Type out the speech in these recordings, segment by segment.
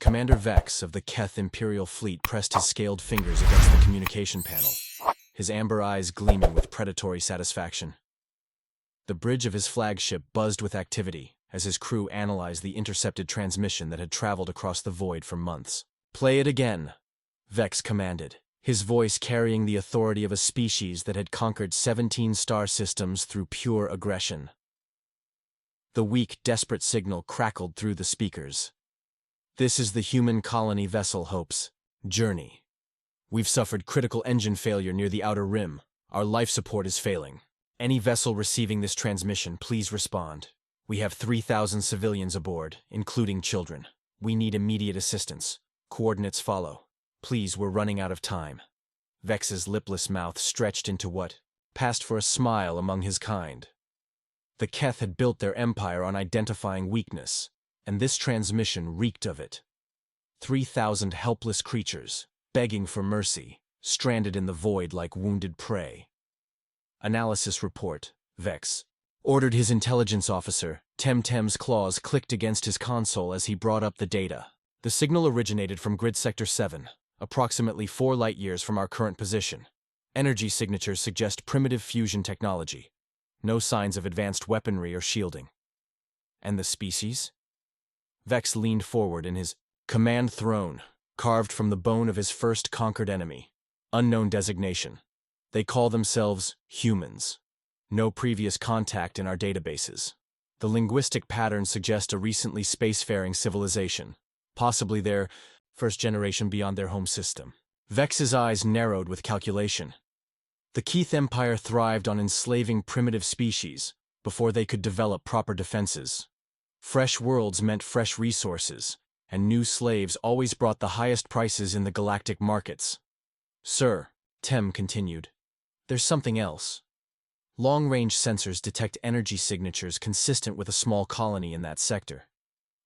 Commander Vex of the Keth Imperial Fleet pressed his scaled fingers against the communication panel, his amber eyes gleaming with predatory satisfaction. The bridge of his flagship buzzed with activity as his crew analyzed the intercepted transmission that had traveled across the void for months. "Play it again," Vex commanded, his voice carrying the authority of a species that had conquered 17 star systems through pure aggression. The weak, desperate signal crackled through the speakers. "This is the human colony vessel Hope's journey. We've suffered critical engine failure near the outer rim. Our life support is failing. Any vessel receiving this transmission, please respond. We have 3,000 civilians aboard, including children. We need immediate assistance. Coordinates follow. Please, we're running out of time." Vex's lipless mouth stretched into what passed for a smile among his kind. The Keth had built their empire on identifying weakness, and this transmission reeked of it. 3,000 helpless creatures, begging for mercy, stranded in the void like wounded prey. Analysis report, Vex ordered his intelligence officer. Temtem's claws clicked against his console as he brought up the data. The signal originated from Grid Sector 7, approximately 4 light-years from our current position. Energy signatures suggest primitive fusion technology. No signs of advanced weaponry or shielding. And the species? Vex leaned forward in his command throne, carved from the bone of his first conquered enemy. Unknown designation. They call themselves humans. No previous contact in our databases. The linguistic patterns suggest a recently spacefaring civilization, possibly their first generation beyond their home system. Vex's eyes narrowed with calculation. The Keth Empire thrived on enslaving primitive species before they could develop proper defenses. Fresh worlds meant fresh resources, and new slaves always brought the highest prices in the galactic markets. "Sir," Tem continued, "there's something else. Long-range sensors detect energy signatures consistent with a small colony in that sector.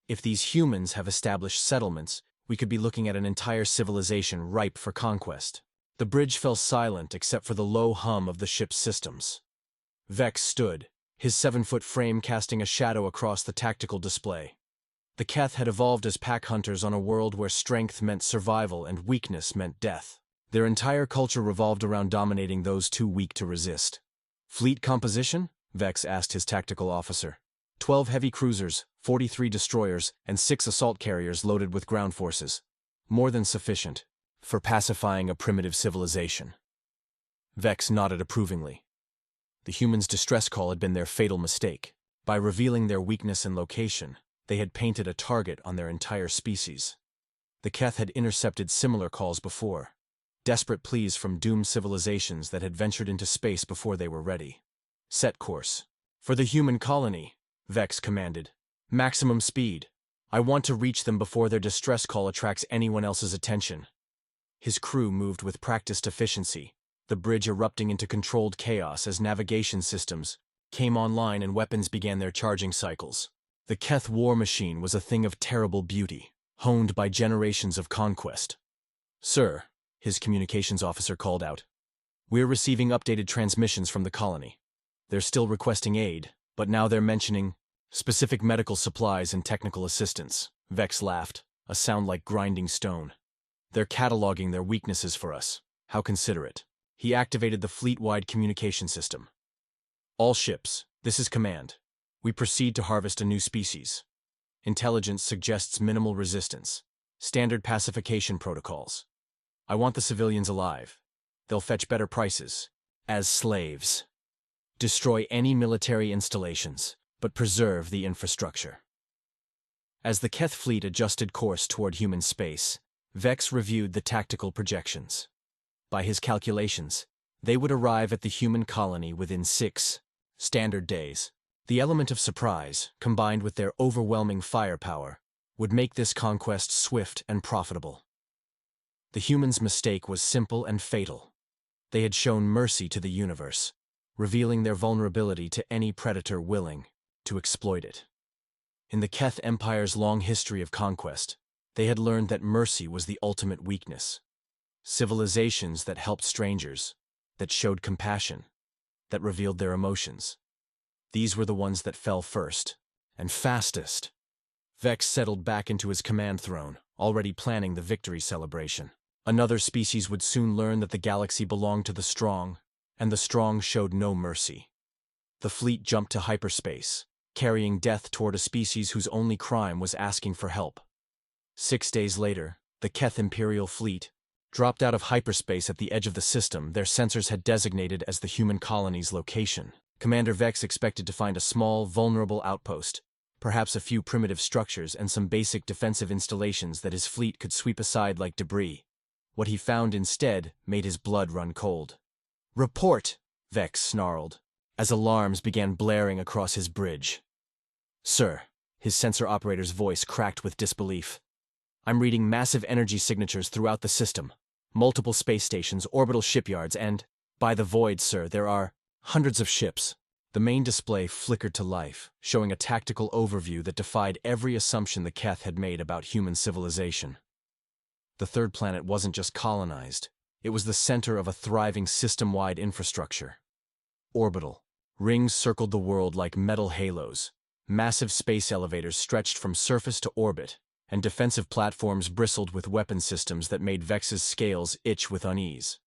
If these humans have established settlements, we could be looking at an entire civilization ripe for conquest." The bridge fell silent except for the low hum of the ship's systems. Vex stood, his 7-foot frame casting a shadow across the tactical display. The Keth had evolved as pack hunters on a world where strength meant survival and weakness meant death. Their entire culture revolved around dominating those too weak to resist. "Fleet composition?" Vex asked his tactical officer. 12 heavy cruisers, 43 destroyers, and 6 assault carriers loaded with ground forces. More than sufficient for pacifying a primitive civilization. Vex nodded approvingly. The humans' distress call had been their fatal mistake. By revealing their weakness and location, they had painted a target on their entire species. The Keth had intercepted similar calls before. Desperate pleas from doomed civilizations that had ventured into space before they were ready. "Set course. For the human colony," Vex commanded. "Maximum speed. I want to reach them before their distress call attracts anyone else's attention." His crew moved with practiced efficiency, the bridge erupting into controlled chaos as navigation systems came online and weapons began their charging cycles. The Keth war machine was a thing of terrible beauty, honed by generations of conquest. "Sir," his communications officer called out, "we're receiving updated transmissions from the colony. They're still requesting aid, but now they're mentioning specific medical supplies and technical assistance." Vex laughed, a sound like grinding stone. "They're cataloging their weaknesses for us. How considerate." He activated the fleet-wide communication system. "All ships, this is command. We proceed to harvest a new species. Intelligence suggests minimal resistance. Standard pacification protocols. I want the civilians alive. They'll fetch better prices. As slaves. Destroy any military installations, but preserve the infrastructure." As the Keth fleet adjusted course toward human space, Vex reviewed the tactical projections. By his calculations, they would arrive at the human colony within 6 standard days. The element of surprise, combined with their overwhelming firepower, would make this conquest swift and profitable. The humans' mistake was simple and fatal. They had shown mercy to the universe, revealing their vulnerability to any predator willing to exploit it. In the Keth Empire's long history of conquest, they had learned that mercy was the ultimate weakness. Civilizations that helped strangers, that showed compassion, that revealed their emotions. These were the ones that fell first, and fastest. Vex settled back into his command throne, already planning the victory celebration. Another species would soon learn that the galaxy belonged to the strong, and the strong showed no mercy. The fleet jumped to hyperspace, carrying death toward a species whose only crime was asking for help. 6 days later, the Keth Imperial fleet dropped out of hyperspace at the edge of the system their sensors had designated as the human colony's location. Commander Vex expected to find a small, vulnerable outpost, perhaps a few primitive structures and some basic defensive installations that his fleet could sweep aside like debris. What he found instead made his blood run cold. "Report!" Vex snarled, as alarms began blaring across his bridge. "Sir," his sensor operator's voice cracked with disbelief. "I'm reading massive energy signatures throughout the system. Multiple space stations, orbital shipyards, and, by the void, sir, there are hundreds of ships." The main display flickered to life, showing a tactical overview that defied every assumption the Keth had made about human civilization. The third planet wasn't just colonized, it was the center of a thriving system-wide infrastructure. Orbital rings circled the world like metal halos, massive space elevators stretched from surface to orbit, and defensive platforms bristled with weapon systems that made Vex's scales itch with unease.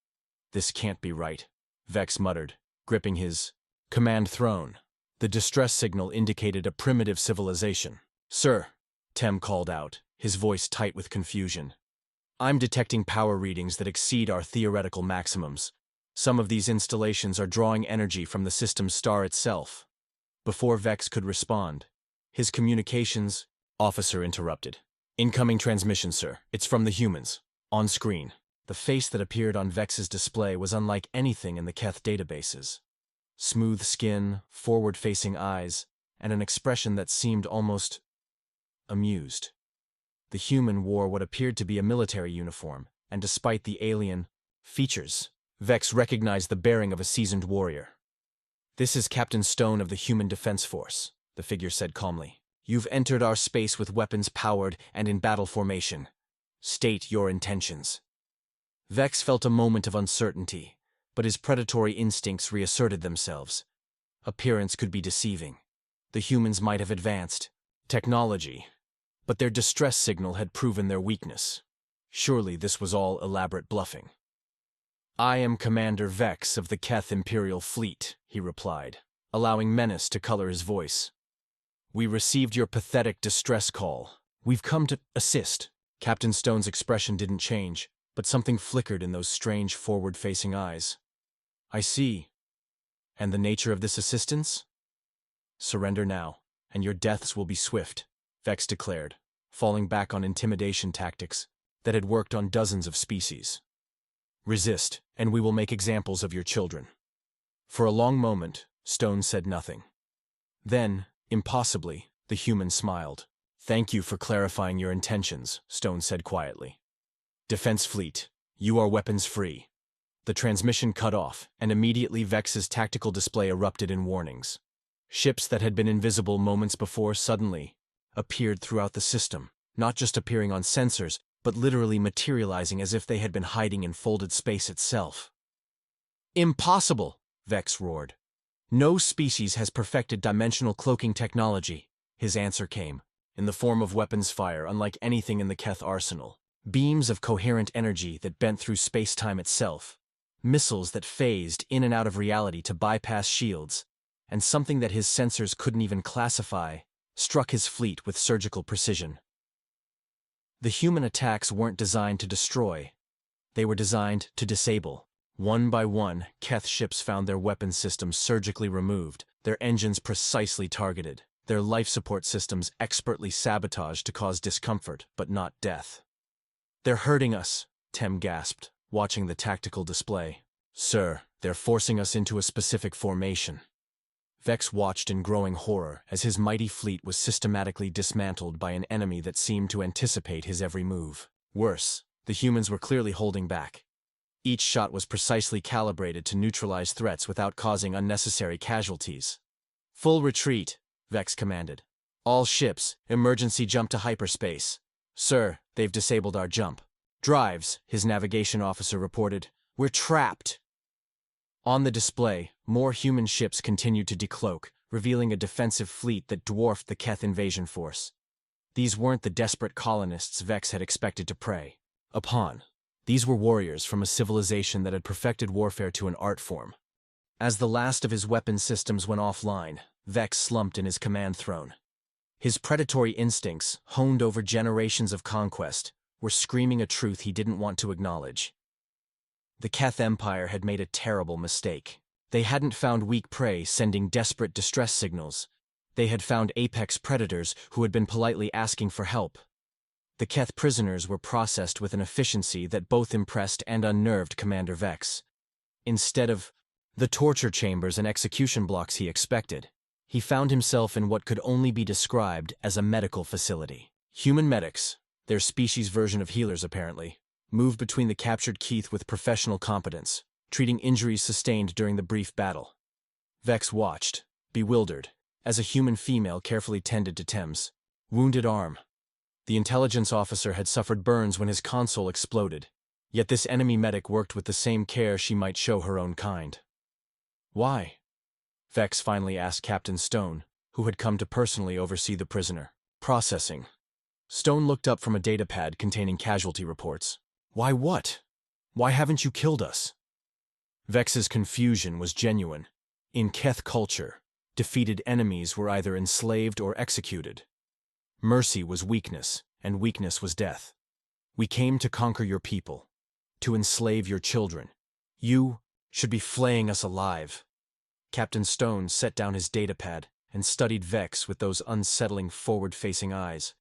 "This can't be right," Vex muttered, gripping his command throne. The distress signal indicated a primitive civilization. "Sir," Tem called out, his voice tight with confusion. "I'm detecting power readings that exceed our theoretical maximums. Some of these installations are drawing energy from the system's star itself." Before Vex could respond, his communications officer interrupted. "Incoming transmission, sir. It's from the humans." On screen, the face that appeared on Vex's display was unlike anything in the Keth databases. Smooth skin, forward-facing eyes, and an expression that seemed almost amused. The human wore what appeared to be a military uniform, and despite the alien features, Vex recognized the bearing of a seasoned warrior. "This is Captain Stone of the Human Defense Force," the figure said calmly. "You've entered our space with weapons powered and in battle formation. State your intentions." Vex felt a moment of uncertainty, but his predatory instincts reasserted themselves. Appearance could be deceiving. The humans might have advanced technology, but their distress signal had proven their weakness. Surely this was all elaborate bluffing. "I am Commander Vex of the Keth Imperial Fleet," he replied, allowing menace to color his voice. "We received your pathetic distress call. We've come to assist." Captain Stone's expression didn't change, but something flickered in those strange forward-facing eyes. "I see. And the nature of this assistance?" "Surrender now, and your deaths will be swift," Vex declared, falling back on intimidation tactics that had worked on dozens of species. "Resist, and we will make examples of your children." For a long moment, Stone said nothing. Then, impossibly, the human smiled. "Thank you for clarifying your intentions," Stone said quietly. "Defense Fleet, you are weapons free." The transmission cut off, and immediately Vex's tactical display erupted in warnings. Ships that had been invisible moments before suddenly appeared throughout the system, not just appearing on sensors, but literally materializing as if they had been hiding in folded space itself. "Impossible!" Vex roared. "No species has perfected dimensional cloaking technology." His answer came, in the form of weapons fire unlike anything in the Keth arsenal. Beams of coherent energy that bent through space-time itself. Missiles that phased in and out of reality to bypass shields, and something that his sensors couldn't even classify, struck his fleet with surgical precision. The human attacks weren't designed to destroy. They were designed to disable. One by one, Keth ships found their weapon systems surgically removed, their engines precisely targeted, their life support systems expertly sabotaged to cause discomfort, but not death. "They're hurting us," Tem gasped, watching the tactical display. "Sir, they're forcing us into a specific formation." Vex watched in growing horror as his mighty fleet was systematically dismantled by an enemy that seemed to anticipate his every move. Worse, the humans were clearly holding back. Each shot was precisely calibrated to neutralize threats without causing unnecessary casualties. "Full retreat," Vex commanded. "All ships, emergency jump to hyperspace." "Sir, they've disabled our jump." "Drives," his navigation officer reported. "We're trapped." On the display, more human ships continued to decloak, revealing a defensive fleet that dwarfed the Keth invasion force. These weren't the desperate colonists Vex had expected to prey upon. These were warriors from a civilization that had perfected warfare to an art form. As the last of his weapon systems went offline, Vex slumped in his command throne. His predatory instincts, honed over generations of conquest, were screaming a truth he didn't want to acknowledge. The Keth Empire had made a terrible mistake. They hadn't found weak prey sending desperate distress signals. They had found apex predators who had been politely asking for help. The Keth prisoners were processed with an efficiency that both impressed and unnerved Commander Vex. Instead of the torture chambers and execution blocks he expected, he found himself in what could only be described as a medical facility. Human medics, their species' version of healers apparently, moved between the captured Keith with professional competence, treating injuries sustained during the brief battle. Vex watched, bewildered, as a human female carefully tended to Tem's wounded arm. The intelligence officer had suffered burns when his console exploded, yet this enemy medic worked with the same care she might show her own kind. Why? Vex finally asked Captain Stone, who had come to personally oversee the prisoner. Processing. Stone looked up from a datapad containing casualty reports. Why what? Why haven't you killed us? Vex's confusion was genuine. In Keth culture, defeated enemies were either enslaved or executed. Mercy was weakness, and weakness was death. We came to conquer your people, to enslave your children. You should be flaying us alive. Captain Stone set down his datapad and studied Vex with those unsettling forward-facing eyes.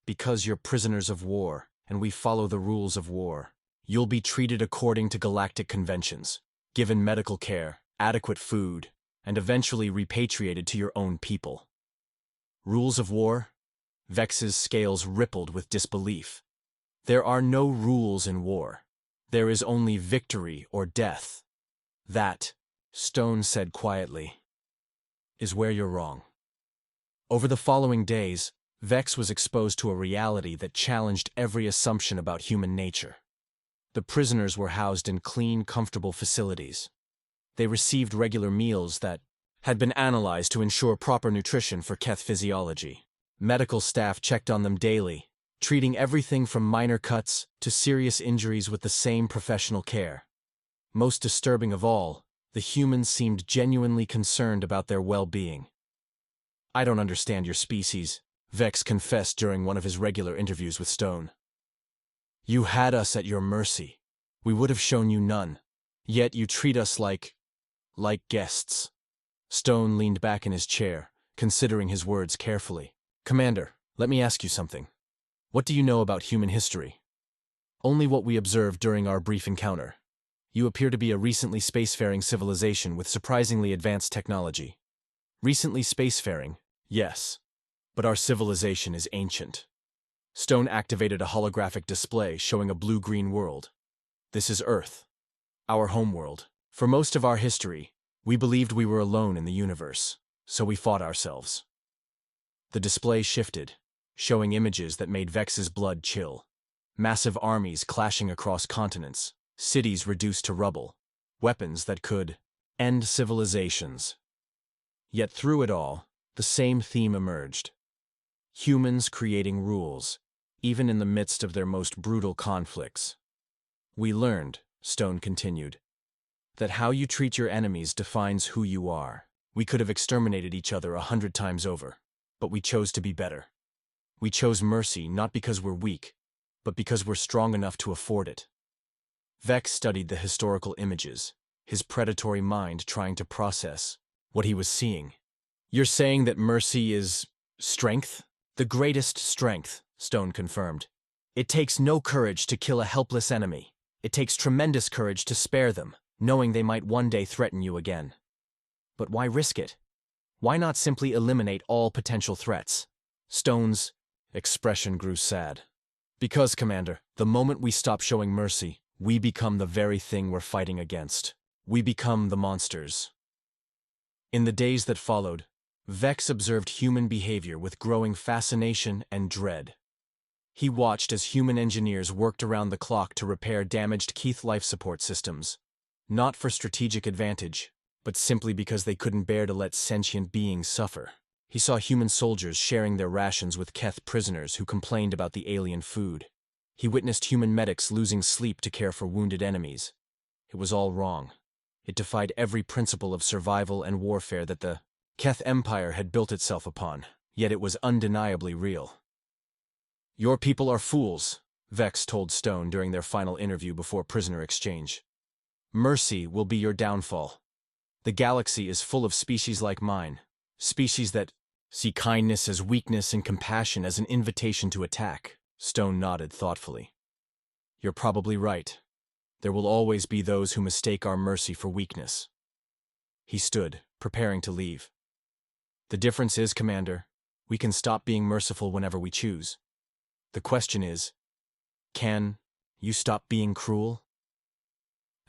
Because you're prisoners of war, and we follow the rules of war, you'll be treated according to galactic conventions, given medical care, adequate food, and eventually repatriated to your own people. Rules of war? Vex's scales rippled with disbelief. There are no rules in war. There is only victory or death. That, Stone said quietly, is where you're wrong. Over the following days, Vex was exposed to a reality that challenged every assumption about human nature. The prisoners were housed in clean, comfortable facilities. They received regular meals that had been analyzed to ensure proper nutrition for Keth physiology. Medical staff checked on them daily, treating everything from minor cuts to serious injuries with the same professional care. Most disturbing of all, the humans seemed genuinely concerned about their well-being. I don't understand your species, Vex confessed during one of his regular interviews with Stone. You had us at your mercy. We would have shown you none. Yet you treat us like guests. Stone leaned back in his chair, considering his words carefully. Commander, let me ask you something. What do you know about human history? Only what we observed during our brief encounter. You appear to be a recently spacefaring civilization with surprisingly advanced technology. Recently spacefaring, yes. But our civilization is ancient. Stone activated a holographic display showing a blue-green world. This is Earth, our homeworld. For most of our history, we believed we were alone in the universe, so we fought ourselves. The display shifted, showing images that made Vex's blood chill. Massive armies clashing across continents, cities reduced to rubble, weapons that could end civilizations. Yet through it all, the same theme emerged. Humans creating rules, even in the midst of their most brutal conflicts. We learned, Stone continued, that how you treat your enemies defines who you are. We could have exterminated each other 100 times over, but we chose to be better. We chose mercy not because we're weak, but because we're strong enough to afford it. Vex studied the historical images, his predatory mind trying to process what he was seeing. You're saying that mercy is strength? The greatest strength, Stone confirmed. It takes no courage to kill a helpless enemy. It takes tremendous courage to spare them, knowing they might one day threaten you again. But why risk it? Why not simply eliminate all potential threats? Stone's expression grew sad. Because, Commander, the moment we stop showing mercy, we become the very thing we're fighting against. We become the monsters. In the days that followed, Vex observed human behavior with growing fascination and dread. He watched as human engineers worked around the clock to repair damaged Keith life support systems, not for strategic advantage, but simply because they couldn't bear to let sentient beings suffer. He saw human soldiers sharing their rations with Keth prisoners who complained about the alien food. He witnessed human medics losing sleep to care for wounded enemies. It was all wrong. It defied every principle of survival and warfare that the Keth Empire had built itself upon, yet it was undeniably real. "Your people are fools," Vex told Stone during their final interview before prisoner exchange. "Mercy will be your downfall. The galaxy is full of species like mine, species that see kindness as weakness and compassion as an invitation to attack." Stone nodded thoughtfully. "You're probably right. There will always be those who mistake our mercy for weakness." He stood, preparing to leave. "The difference is, Commander, we can stop being merciful whenever we choose. The question is, can you stop being cruel?"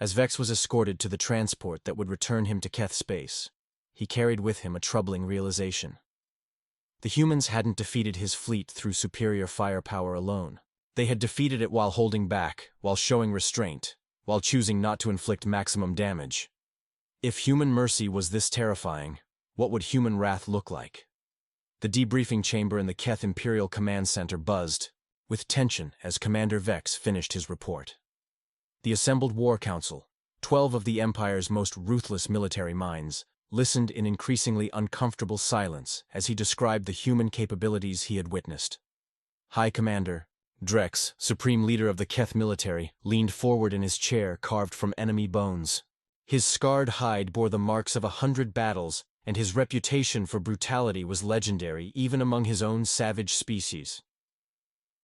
As Vex was escorted to the transport that would return him to Keth space, he carried with him a troubling realization. The humans hadn't defeated his fleet through superior firepower alone. They had defeated it while holding back, while showing restraint, while choosing not to inflict maximum damage. If human mercy was this terrifying, what would human wrath look like? The debriefing chamber in the Keth Imperial Command Center buzzed with tension as Commander Vex finished his report. The assembled War Council, 12 of the Empire's most ruthless military minds, listened in increasingly uncomfortable silence as he described the human capabilities he had witnessed. High Commander Drex, Supreme Leader of the Keth military, leaned forward in his chair carved from enemy bones. His scarred hide bore the marks of 100 battles, and his reputation for brutality was legendary even among his own savage species.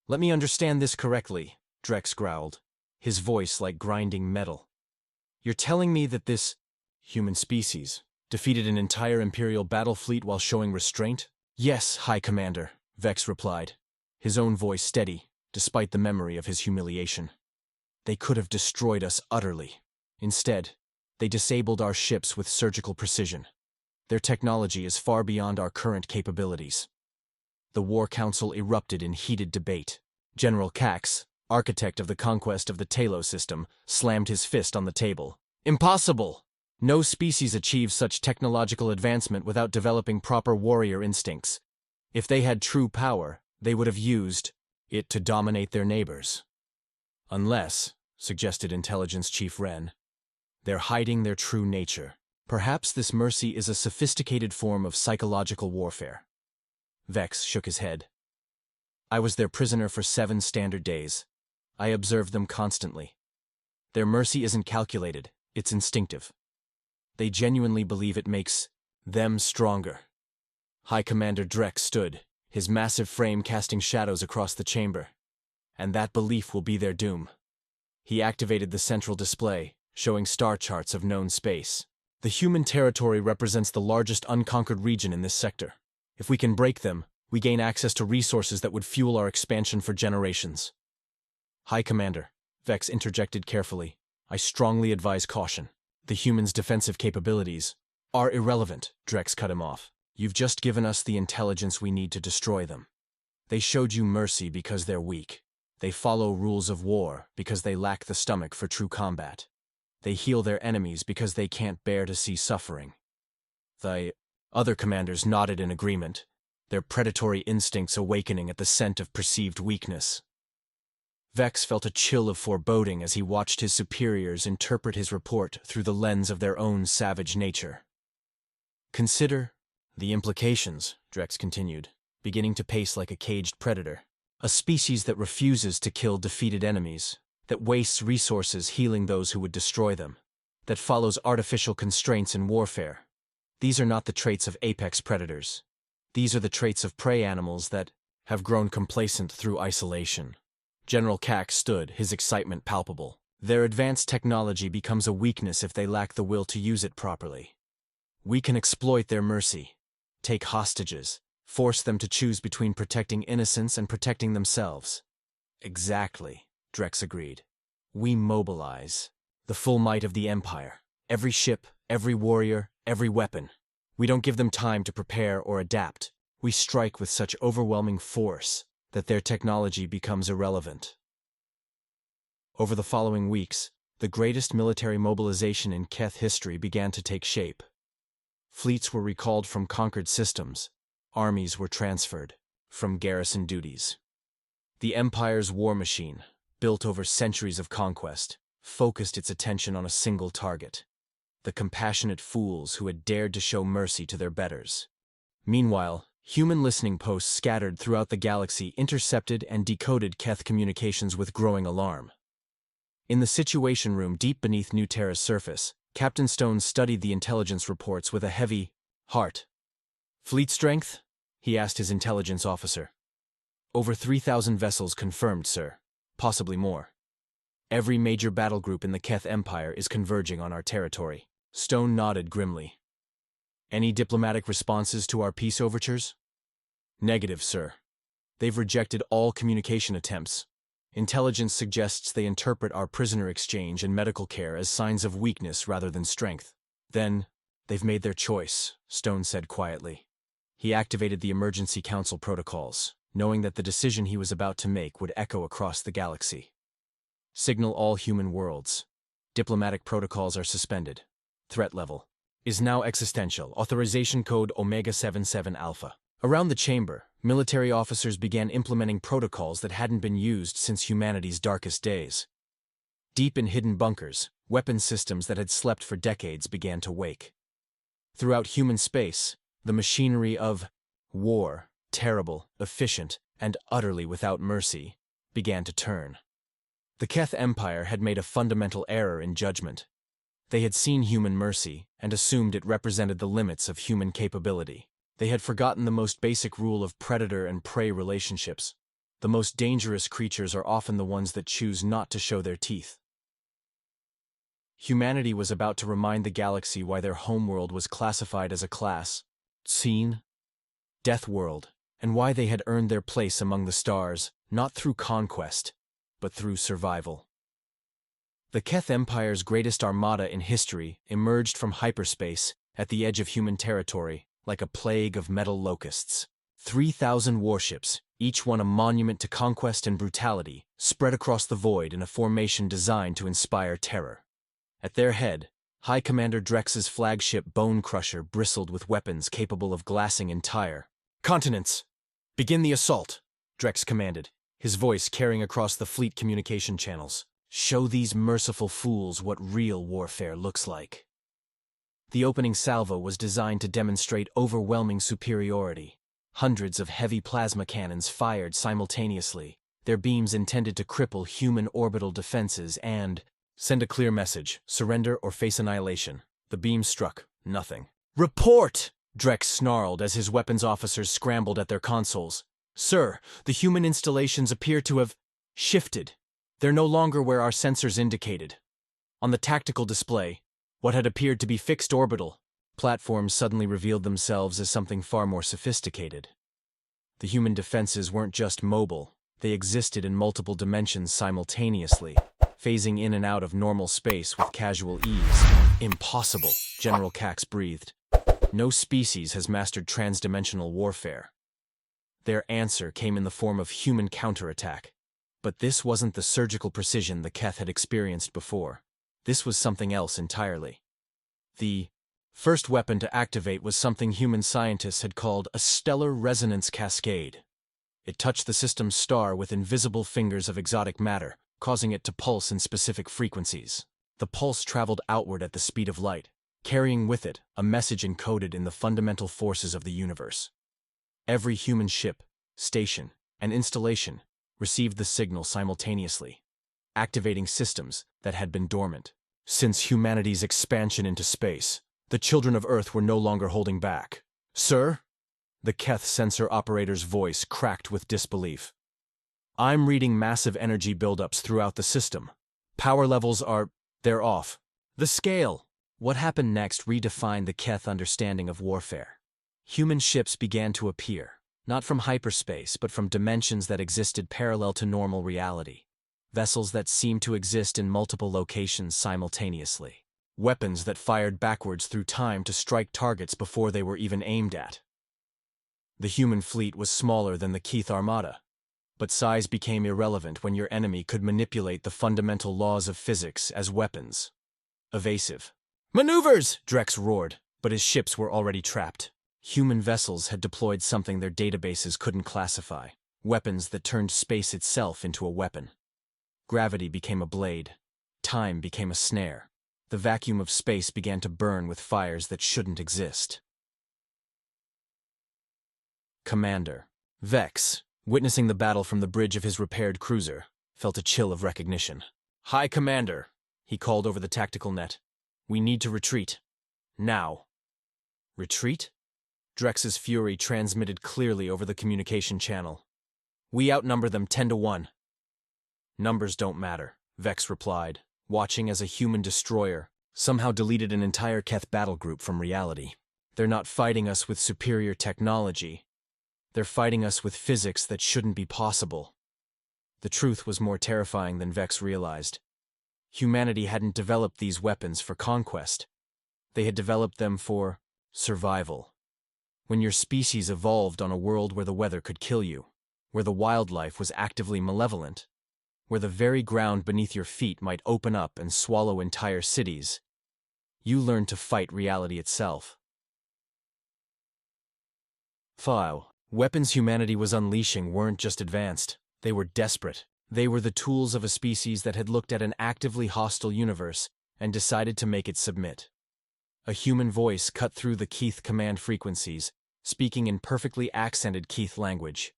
"Let me understand this correctly," Drex growled, his voice like grinding metal. "You're telling me that this human species defeated an entire Imperial battle fleet while showing restraint?" "Yes, High Commander," Vex replied, his own voice steady, despite the memory of his humiliation. "They could have destroyed us utterly. Instead, they disabled our ships with surgical precision. Their technology is far beyond our current capabilities." The War Council erupted in heated debate. General Cax, architect of the conquest of the Talos system, slammed his fist on the table. "Impossible! No species achieves such technological advancement without developing proper warrior instincts. If they had true power, they would have used it to dominate their neighbors." "Unless," suggested Intelligence Chief Wren, "they're hiding their true nature. Perhaps this mercy is a sophisticated form of psychological warfare." Vex shook his head. "I was their prisoner for 7 standard days. I observed them constantly. Their mercy isn't calculated, it's instinctive. They genuinely believe it makes them stronger." High Commander Drex stood, his massive frame casting shadows across the chamber. "And that belief will be their doom." He activated the central display, showing star charts of known space. "The human territory represents the largest unconquered region in this sector. If we can break them, we gain access to resources that would fuel our expansion for generations." "High Commander," Vex interjected carefully, "I strongly advise caution. The humans' defensive capabilities are irrelevant," Drex cut him off. "You've just given us the intelligence we need to destroy them. They showed you mercy because they're weak. They follow rules of war because they lack the stomach for true combat. They heal their enemies because they can't bear to see suffering." The other commanders nodded in agreement, their predatory instincts awakening at the scent of perceived weakness. Vex felt a chill of foreboding as he watched his superiors interpret his report through the lens of their own savage nature. "Consider the implications," Drex continued, beginning to pace like a caged predator. "A species that refuses to kill defeated enemies, that wastes resources healing those who would destroy them, that follows artificial constraints in warfare. These are not the traits of apex predators. These are the traits of prey animals that have grown complacent through isolation." General Cax stood, his excitement palpable. "Their advanced technology becomes a weakness if they lack the will to use it properly. We can exploit their mercy, take hostages, force them to choose between protecting innocents and protecting themselves." "Exactly," Drex agreed. "We mobilize the full might of the Empire. Every ship, every warrior, every weapon. We don't give them time to prepare or adapt. We strike with such overwhelming force that their technology becomes irrelevant." Over the following weeks, the greatest military mobilization in Keth history began to take shape. Fleets were recalled from conquered systems, armies were transferred from garrison duties. The Empire's war machine, built over centuries of conquest, focused its attention on a single target: the compassionate fools who had dared to show mercy to their betters. Meanwhile, human listening posts scattered throughout the galaxy intercepted and decoded Keth communications with growing alarm. In the Situation Room deep beneath New Terra's surface, Captain Stone studied the intelligence reports with a heavy heart. "Fleet strength?" he asked his intelligence officer. "Over 3,000 vessels confirmed, sir. Possibly more. Every major battle group in the Keth Empire is converging on our territory." Stone nodded grimly. "Any diplomatic responses to our peace overtures?" "Negative, sir. They've rejected all communication attempts. Intelligence suggests they interpret our prisoner exchange and medical care as signs of weakness rather than strength." "Then, they've made their choice," Stone said quietly. He activated the emergency council protocols, knowing that the decision he was about to make would echo across the galaxy. "Signal all human worlds. Diplomatic protocols are suspended. Threat level is now existential. Authorization code Omega-77 Alpha." Around the chamber, military officers began implementing protocols that hadn't been used since humanity's darkest days. Deep in hidden bunkers, weapon systems that had slept for decades began to wake. Throughout human space, the machinery of war, terrible, efficient, and utterly without mercy, began to turn. The Keth Empire had made a fundamental error in judgment. They had seen human mercy and assumed it represented the limits of human capability. They had forgotten the most basic rule of predator and prey relationships. The most dangerous creatures are often the ones that choose not to show their teeth. Humanity was about to remind the galaxy why their homeworld was classified as a class scene, Deathworld, and why they had earned their place among the stars, not through conquest, but through survival. The Keth Empire's greatest armada in history emerged from hyperspace at the edge of human territory like a plague of metal locusts. 3,000 warships, each one a monument to conquest and brutality, spread across the void in a formation designed to inspire terror. At their head, High Commander Drex's flagship Bone Crusher bristled with weapons capable of glassing entire continents. "Begin the assault," Drex commanded, his voice carrying across the fleet communication channels. "Show these merciful fools what real warfare looks like." The opening salvo was designed to demonstrate overwhelming superiority. Hundreds of heavy plasma cannons fired simultaneously, their beams intended to cripple human orbital defenses and send a clear message: surrender or face annihilation. The beams struck nothing. "Report!" Drex snarled as his weapons officers scrambled at their consoles. "Sir, the human installations appear to have shifted. They're no longer where our sensors indicated." On the tactical display, what had appeared to be fixed orbital platforms suddenly revealed themselves as something far more sophisticated. The human defenses weren't just mobile, they existed in multiple dimensions simultaneously, phasing in and out of normal space with casual ease. "Impossible," General Cax breathed. "No species has mastered transdimensional warfare." Their answer came in the form of human counterattack. But this wasn't the surgical precision the Keth had experienced before. This was something else entirely. The first weapon to activate was something human scientists had called a stellar resonance cascade. It touched the system's star with invisible fingers of exotic matter, causing it to pulse in specific frequencies. The pulse traveled outward at the speed of light, carrying with it a message encoded in the fundamental forces of the universe. Every human ship, station, and installation received the signal simultaneously, activating systems that had been dormant. Since humanity's expansion into space, the children of Earth were no longer holding back. "Sir?" The Keth sensor operator's voice cracked with disbelief. "I'm reading massive energy buildups throughout the system. Power levels they're off. The scale." What happened next redefined the Keth understanding of warfare. Human ships began to appear, not from hyperspace but from dimensions that existed parallel to normal reality. Vessels that seemed to exist in multiple locations simultaneously. Weapons that fired backwards through time to strike targets before they were even aimed at. The human fleet was smaller than the Keth Armada, but size became irrelevant when your enemy could manipulate the fundamental laws of physics as weapons. Evasive. "Maneuvers!" Drex roared, but his ships were already trapped. Human vessels had deployed something their databases couldn't classify, weapons that turned space itself into a weapon. Gravity became a blade. Time became a snare. The vacuum of space began to burn with fires that shouldn't exist. Commander Vex, witnessing the battle from the bridge of his repaired cruiser, felt a chill of recognition. "High Commander," he called over the tactical net. "We need to retreat. Now." Retreat? Drex's fury transmitted clearly over the communication channel. "We outnumber them 10-1. "Numbers don't matter," Vex replied, watching as a human destroyer somehow deleted an entire Keth battle group from reality. "They're not fighting us with superior technology. They're fighting us with physics that shouldn't be possible." The truth was more terrifying than Vex realized. Humanity hadn't developed these weapons for conquest. They had developed them for survival. When your species evolved on a world where the weather could kill you, where the wildlife was actively malevolent, where the very ground beneath your feet might open up and swallow entire cities, you learned to fight reality itself. Weapons humanity was unleashing weren't just advanced, they were desperate. They were the tools of a species that had looked at an actively hostile universe and decided to make it submit. A human voice cut through the Keith command frequencies, speaking in perfectly accented Keith language.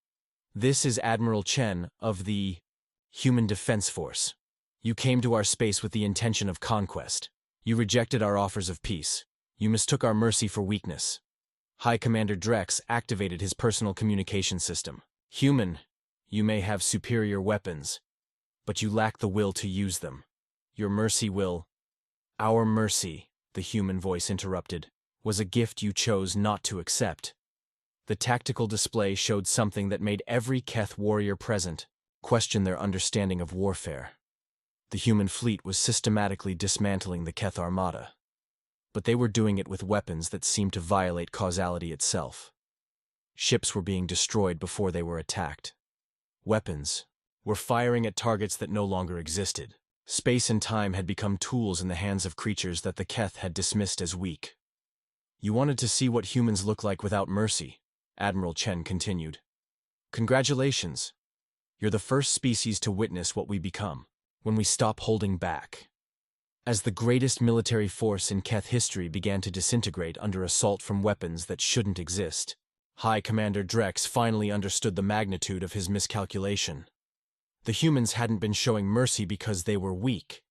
"This is Admiral Chen of the Human Defense Force. You came to our space with the intention of conquest. You rejected our offers of peace. You mistook our mercy for weakness." High Commander Drex activated his personal communication system. "Human, you may have superior weapons, but you lack the will to use them. Your mercy will—" "Our mercy," the human voice interrupted, "was a gift you chose not to accept." The tactical display showed something that made every Keth warrior present question their understanding of warfare. The human fleet was systematically dismantling the Keth armada. But they were doing it with weapons that seemed to violate causality itself. Ships were being destroyed before they were attacked. Weapons were firing at targets that no longer existed. Space and time had become tools in the hands of creatures that the Keth had dismissed as weak. "You wanted to see what humans look like without mercy," Admiral Chen continued. "Congratulations. You're the first species to witness what we become when we stop holding back." As the greatest military force in Keth history began to disintegrate under assault from weapons that shouldn't exist, High Commander Drex finally understood the magnitude of his miscalculation. The humans hadn't been showing mercy because they were weak.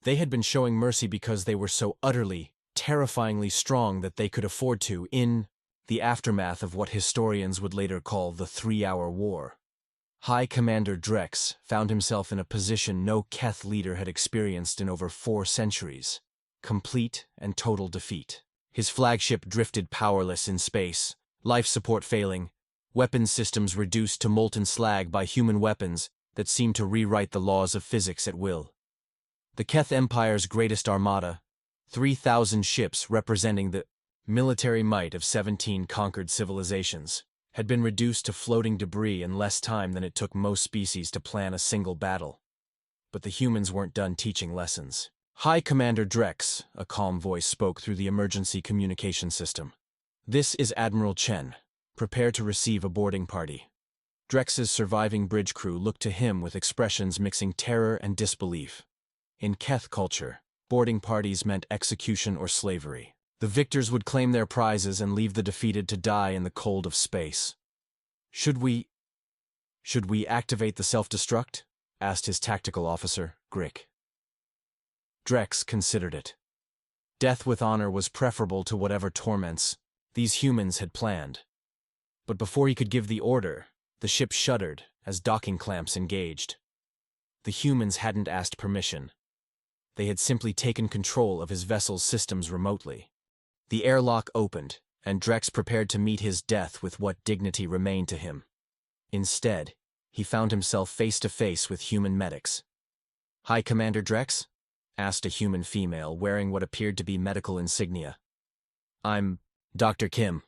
They had been showing mercy because they were so utterly, terrifyingly strong that they could afford to, in the aftermath of what historians would later call the 3-Hour War. High Commander Drex found himself in a position no Keth leader had experienced in over 4 centuries. Complete and total defeat. His flagship drifted powerless in space, life support failing, weapons systems reduced to molten slag by human weapons that seemed to rewrite the laws of physics at will. The Keth Empire's greatest armada, 3,000 ships representing the military might of 17 conquered civilizations, had been reduced to floating debris in less time than it took most species to plan a single battle. But the humans weren't done teaching lessons. "High Commander Drex," a calm voice spoke through the emergency communication system. "This is Admiral Chen. Prepare to receive a boarding party." Drex's surviving bridge crew looked to him with expressions mixing terror and disbelief. In Keth culture, boarding parties meant execution or slavery. The victors would claim their prizes and leave the defeated to die in the cold of space. Should we activate the self-destruct?" asked his tactical officer, Grick. Drex considered it. Death with honor was preferable to whatever torments these humans had planned. But before he could give the order, the ship shuddered as docking clamps engaged. The humans hadn't asked permission. They had simply taken control of his vessel's systems remotely. The airlock opened, and Drex prepared to meet his death with what dignity remained to him. Instead, he found himself face to face with human medics. "High Commander Drex?" asked a human female wearing what appeared to be medical insignia. "I'm Dr. Kim.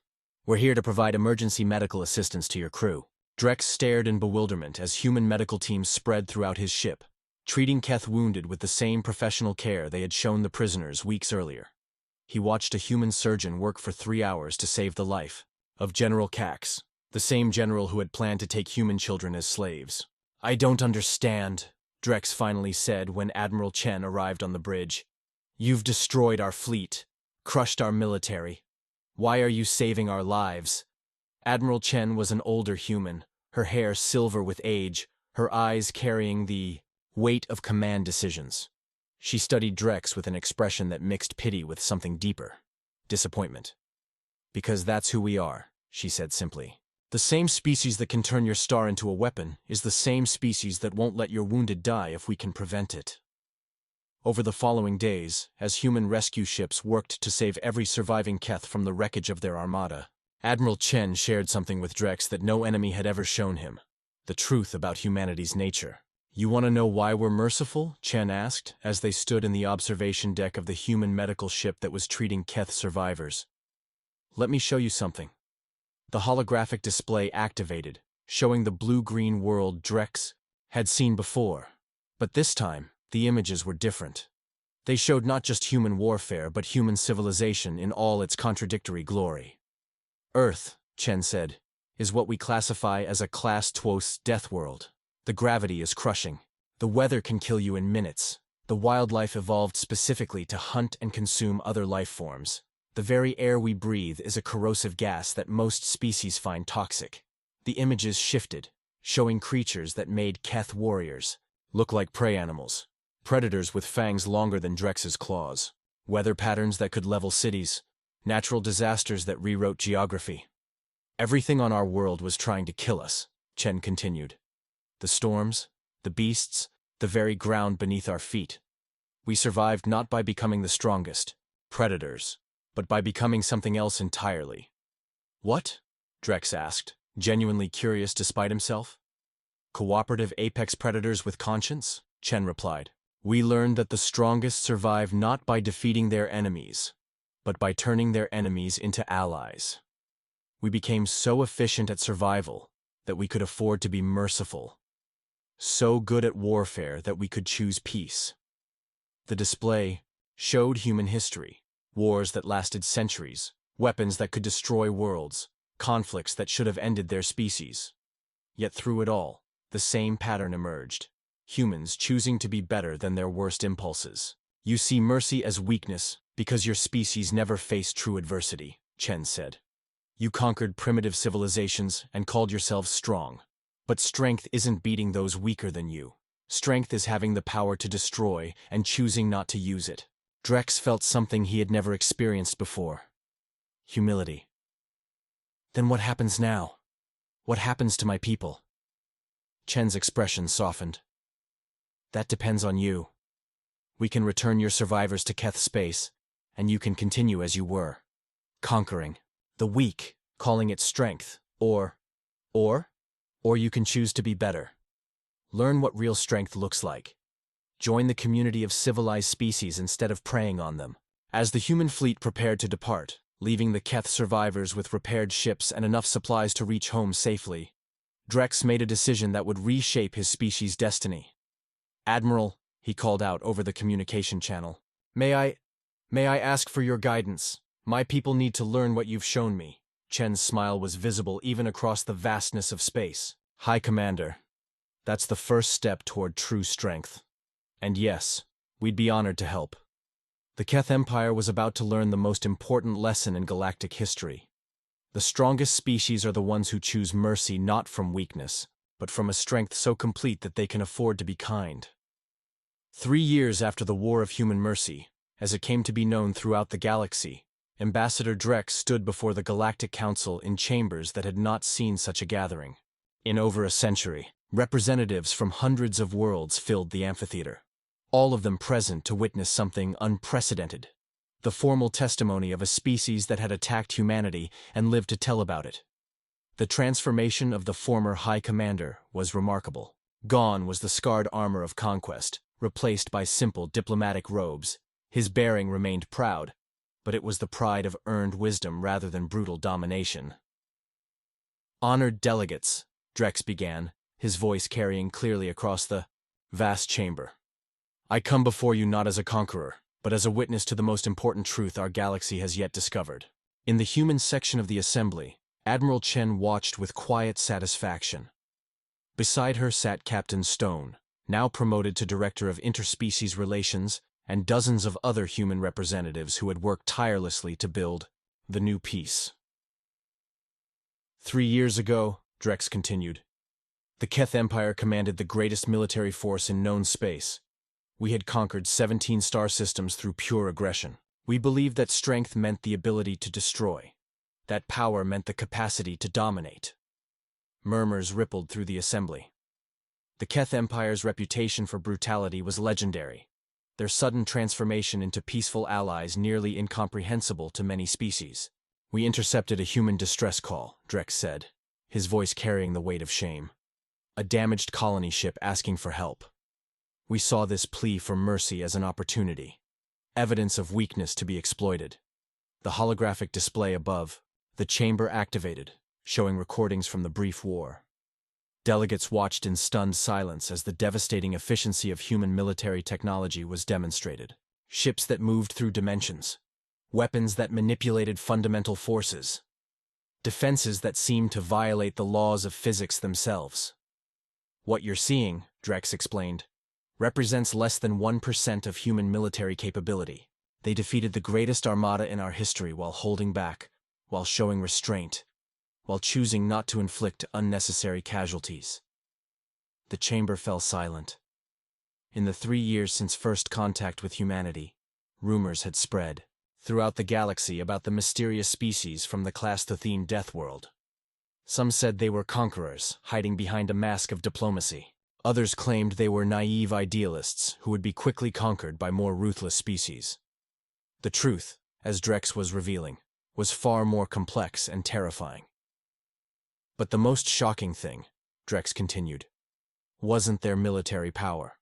We're here to provide emergency medical assistance to your crew." Drex stared in bewilderment as human medical teams spread throughout his ship, treating Keth wounded with the same professional care they had shown the prisoners weeks earlier. He watched a human surgeon work for 3 hours to save the life Of General Cax, the same general who had planned to take human children as slaves. I don't understand, Drex finally said when Admiral Chen arrived on the bridge. You've destroyed our fleet, crushed our military. Why are you saving our lives? Admiral Chen was an older human, her hair silver with age, her eyes carrying the weight of command decisions. She studied Drex with an expression that mixed pity with something deeper. Disappointment. Because that's who we are, she said simply. The same species that can turn your star into a weapon is the same species that won't let your wounded die if we can prevent it. Over the following days, as human rescue ships worked to save every surviving Keth from the wreckage of their armada, Admiral Chen shared something with Drex that no enemy had ever shown him. The truth about humanity's nature. You want to know why we're merciful? Chen asked, as they stood in the observation deck of the human medical ship that was treating Keth survivors. Let me show you something. The holographic display activated, showing the blue-green world Drex had seen before. But this time, the images were different. They showed not just human warfare, but human civilization in all its contradictory glory. Earth, Chen said, is what we classify as a Class TWOS death world. The gravity is crushing. The weather can kill you in minutes. The wildlife evolved specifically to hunt and consume other life forms. The very air we breathe is a corrosive gas that most species find toxic. The images shifted, showing creatures that made Keth warriors look like prey animals. Predators with fangs longer than Drex's claws. Weather patterns that could level cities. Natural disasters that rewrote geography. Everything on our world was trying to kill us, Chen continued. The storms, the beasts, the very ground beneath our feet. We survived not by becoming the strongest, predators, but by becoming something else entirely. What? Drex asked, genuinely curious despite himself. Cooperative apex predators with conscience? Chen replied. We learned that the strongest survive not by defeating their enemies, but by turning their enemies into allies. We became so efficient at survival that we could afford to be merciful. So good at warfare that we could choose peace. The display showed human history. Wars that lasted centuries, weapons that could destroy worlds, conflicts that should have ended their species. Yet through it all, the same pattern emerged. Humans choosing to be better than their worst impulses. You see mercy as weakness because your species never faced true adversity, Chen said. You conquered primitive civilizations and called yourselves strong. But strength isn't beating those weaker than you. Strength is having the power to destroy and choosing not to use it. Drex felt something he had never experienced before. Humility. Then what happens now? What happens to my people? Chen's expression softened. That depends on you. We can return your survivors to Keth space, and you can continue as you were. Conquering the weak, calling it strength, or you can choose to be better. Learn what real strength looks like. Join the community of civilized species instead of preying on them. As the human fleet prepared to depart, leaving the Keth survivors with repaired ships and enough supplies to reach home safely, Drex made a decision that would reshape his species' destiny. Admiral, he called out over the communication channel. May I ask for your guidance? My people need to learn what you've shown me. Chen's smile was visible even across the vastness of space. High Commander, that's the first step toward true strength. And yes, we'd be honored to help. The Keth Empire was about to learn the most important lesson in galactic history. The strongest species are the ones who choose mercy not from weakness, but from a strength so complete that they can afford to be kind. 3 years after the War of Human Mercy, as it came to be known throughout the galaxy, Ambassador Drex stood before the Galactic Council in chambers that had not seen such a gathering. In over a century, representatives from hundreds of worlds filled the amphitheater. All of them present to witness something unprecedented. The formal testimony of a species that had attacked humanity and lived to tell about it. The transformation of the former High Commander was remarkable. Gone was the scarred armor of conquest, replaced by simple diplomatic robes. His bearing remained proud, but it was the pride of earned wisdom rather than brutal domination. Honored delegates, Drex began, his voice carrying clearly across the vast chamber. I come before you not as a conqueror, but as a witness to the most important truth our galaxy has yet discovered. In the human section of the assembly, Admiral Chen watched with quiet satisfaction. Beside her sat Captain Stone, now promoted to Director of Interspecies Relations, and dozens of other human representatives who had worked tirelessly to build the new peace. 3 years ago, Drex continued, the Keth Empire commanded the greatest military force in known space. We had conquered 17 star systems through pure aggression. We believed that strength meant the ability to destroy. That power meant the capacity to dominate. Murmurs rippled through the assembly. The Keth Empire's reputation for brutality was legendary, their sudden transformation into peaceful allies nearly incomprehensible to many species. We intercepted a human distress call, Drex said, his voice carrying the weight of shame. A damaged colony ship asking for help. We saw this plea for mercy as an opportunity, evidence of weakness to be exploited. The holographic display above, the chamber activated, showing recordings from the brief war. Delegates watched in stunned silence as the devastating efficiency of human military technology was demonstrated. Ships that moved through dimensions, weapons that manipulated fundamental forces, defenses that seemed to violate the laws of physics themselves. What you're seeing, Drex explained, represents less than 1% of human military capability. They defeated the greatest armada in our history while holding back, while showing restraint, while choosing not to inflict unnecessary casualties. The chamber fell silent. In the 3 years since first contact with humanity, rumors had spread throughout the galaxy about the mysterious species from the class Thuthene Deathworld. Some said they were conquerors, hiding behind a mask of diplomacy. Others claimed they were naive idealists who would be quickly conquered by more ruthless species. The truth, as Drex was revealing, was far more complex and terrifying. But the most shocking thing, Drex continued, wasn't their military power.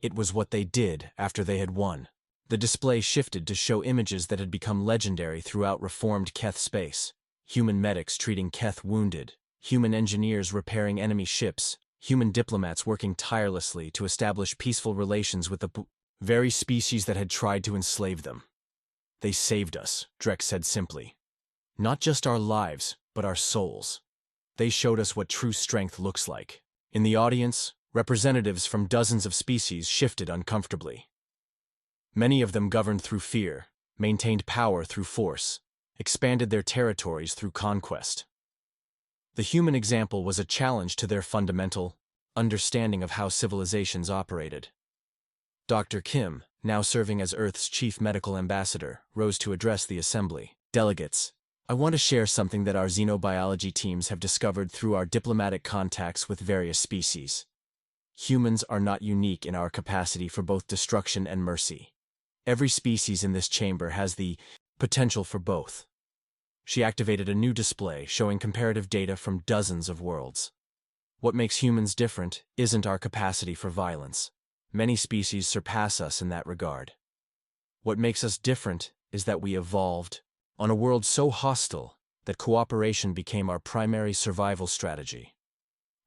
It was what they did after they had won. The display shifted to show images that had become legendary throughout reformed Keth space. Human medics treating Keth wounded, human engineers repairing enemy ships, human diplomats working tirelessly to establish peaceful relations with the very species that had tried to enslave them. They saved us, Drex said simply. Not just our lives, but our souls. They showed us what true strength looks like. In the audience, representatives from dozens of species shifted uncomfortably. Many of them governed through fear, maintained power through force, expanded their territories through conquest. The human example was a challenge to their fundamental understanding of how civilizations operated. Dr. Kim, now serving as Earth's chief medical ambassador, rose to address the assembly. Delegates, I want to share something that our xenobiology teams have discovered through our diplomatic contacts with various species. Humans are not unique in our capacity for both destruction and mercy. Every species in this chamber has the potential for both. She activated a new display showing comparative data from dozens of worlds. What makes humans different isn't our capacity for violence. Many species surpass us in that regard. What makes us different is that we evolved on a world so hostile that cooperation became our primary survival strategy.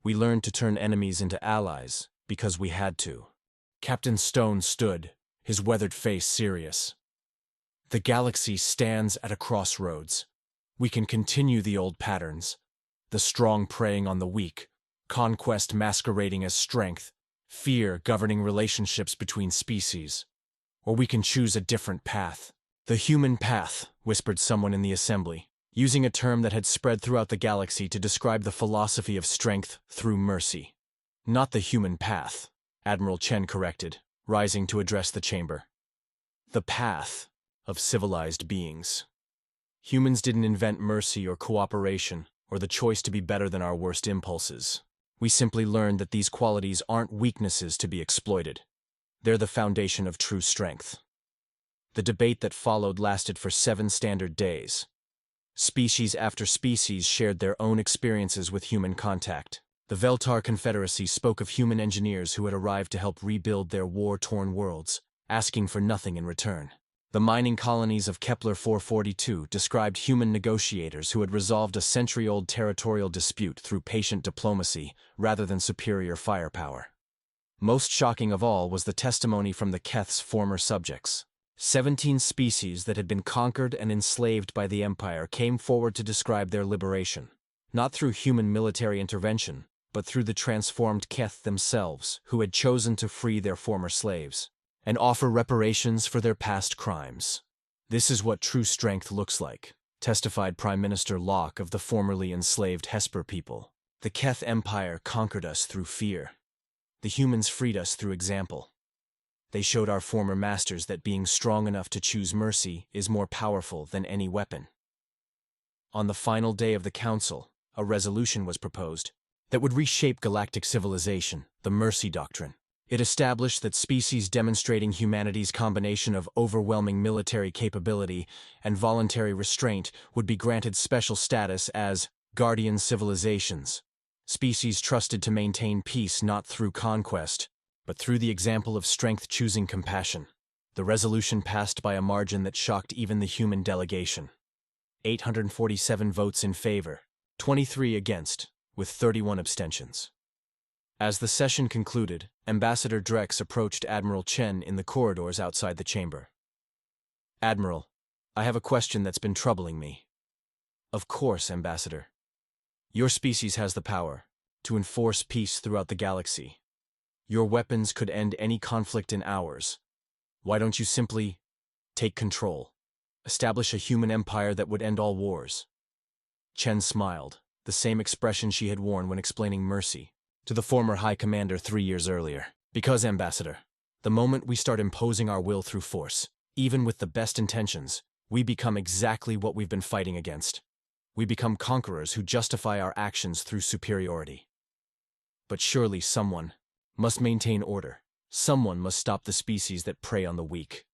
We learned to turn enemies into allies because we had to. Captain Stone stood, his weathered face serious. The galaxy stands at a crossroads. We can continue the old patterns, the strong preying on the weak, conquest masquerading as strength, fear governing relationships between species. Or we can choose a different path. The human path, whispered someone in the assembly, using a term that had spread throughout the galaxy to describe the philosophy of strength through mercy. Not the human path, Admiral Chen corrected, rising to address the chamber. The path of civilized beings. Humans didn't invent mercy or cooperation, or the choice to be better than our worst impulses. We simply learned that these qualities aren't weaknesses to be exploited. They're the foundation of true strength. The debate that followed lasted for 7 standard days. Species after species shared their own experiences with human contact. The Veltar Confederacy spoke of human engineers who had arrived to help rebuild their war-torn worlds, asking for nothing in return. The mining colonies of Kepler 442 described human negotiators who had resolved a century-old territorial dispute through patient diplomacy rather than superior firepower. Most shocking of all was the testimony from the Keth's former subjects. 17 species that had been conquered and enslaved by the Empire came forward to describe their liberation, not through human military intervention, but through the transformed Keth themselves, who had chosen to free their former slaves and offer reparations for their past crimes. "This is what true strength looks like," testified Prime Minister Locke of the formerly enslaved Hesper people. "The Keth Empire conquered us through fear. The humans freed us through example. They showed our former masters that being strong enough to choose mercy is more powerful than any weapon." On the final day of the council, a resolution was proposed that would reshape galactic civilization, the Mercy Doctrine. It established that species demonstrating humanity's combination of overwhelming military capability and voluntary restraint would be granted special status as guardian civilizations, species trusted to maintain peace not through conquest, but through the example of strength choosing compassion. The resolution passed by a margin that shocked even the human delegation. 847 votes in favor, 23 against, with 31 abstentions. As the session concluded, Ambassador Drex approached Admiral Chen in the corridors outside the chamber. "Admiral, I have a question that's been troubling me." "Of course, Ambassador." "Your species has the power to enforce peace throughout the galaxy. Your weapons could end any conflict in hours. Why don't you simply take control? Establish a human empire that would end all wars?" Chen smiled, the same expression she had worn when explaining mercy to the former High Commander 3 years earlier. "Because, Ambassador, the moment we start imposing our will through force, even with the best intentions, we become exactly what we've been fighting against. We become conquerors who justify our actions through superiority. But surely someone must maintain order. Someone must stop the species that prey on the weak."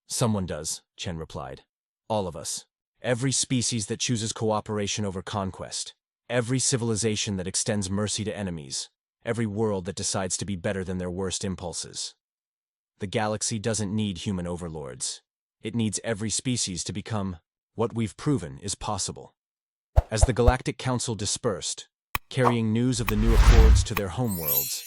"Someone does," Chen replied. "All of us. Every species that chooses cooperation over conquest. Every civilization that extends mercy to enemies. Every world that decides to be better than their worst impulses. The galaxy doesn't need human overlords. It needs every species to become what we've proven is possible." As the Galactic Council dispersed, carrying news of the new accords to their homeworlds,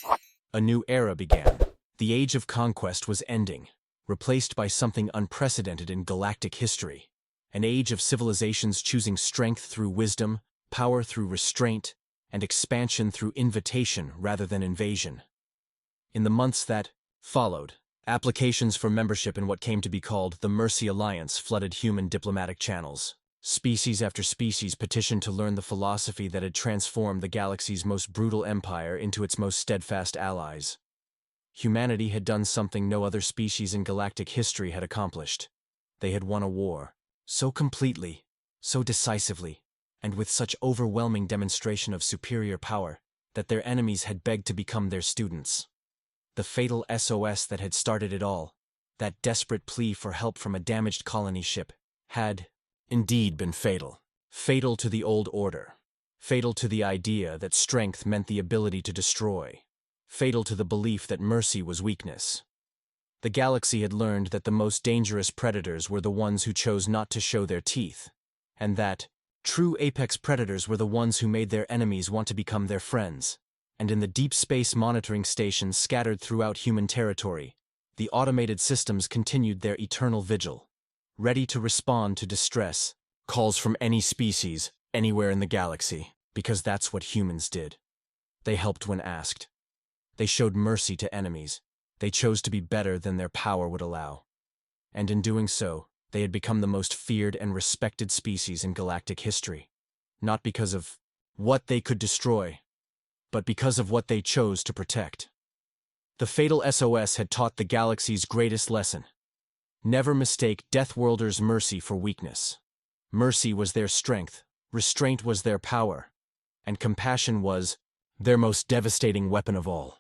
a new era began. The age of conquest was ending, replaced by something unprecedented in galactic history. An age of civilizations choosing strength through wisdom, power through restraint, and expansion through invitation rather than invasion. In the months that followed, applications for membership in what came to be called the Mercy Alliance flooded human diplomatic channels. Species after species petitioned to learn the philosophy that had transformed the galaxy's most brutal empire into its most steadfast allies. Humanity had done something no other species in galactic history had accomplished. They had won a war, so completely, so decisively, and with such overwhelming demonstration of superior power, that their enemies had begged to become their students. The fatal SOS that had started it all, that desperate plea for help from a damaged colony ship, had indeed been fatal. Fatal to the old order. Fatal to the idea that strength meant the ability to destroy. Fatal to the belief that mercy was weakness. The galaxy had learned that the most dangerous predators were the ones who chose not to show their teeth, and that true apex predators were the ones who made their enemies want to become their friends. And in the deep space monitoring stations scattered throughout human territory, the automated systems continued their eternal vigil, ready to respond to distress calls from any species, anywhere in the galaxy, because that's what humans did. They helped when asked. They showed mercy to enemies. They chose to be better than their power would allow. And in doing so, they had become the most feared and respected species in galactic history, not because of what they could destroy, but because of what they chose to protect. The fatal SOS had taught the galaxy's greatest lesson. Never mistake Deathworlder's mercy for weakness. Mercy was their strength, restraint was their power, and compassion was their most devastating weapon of all.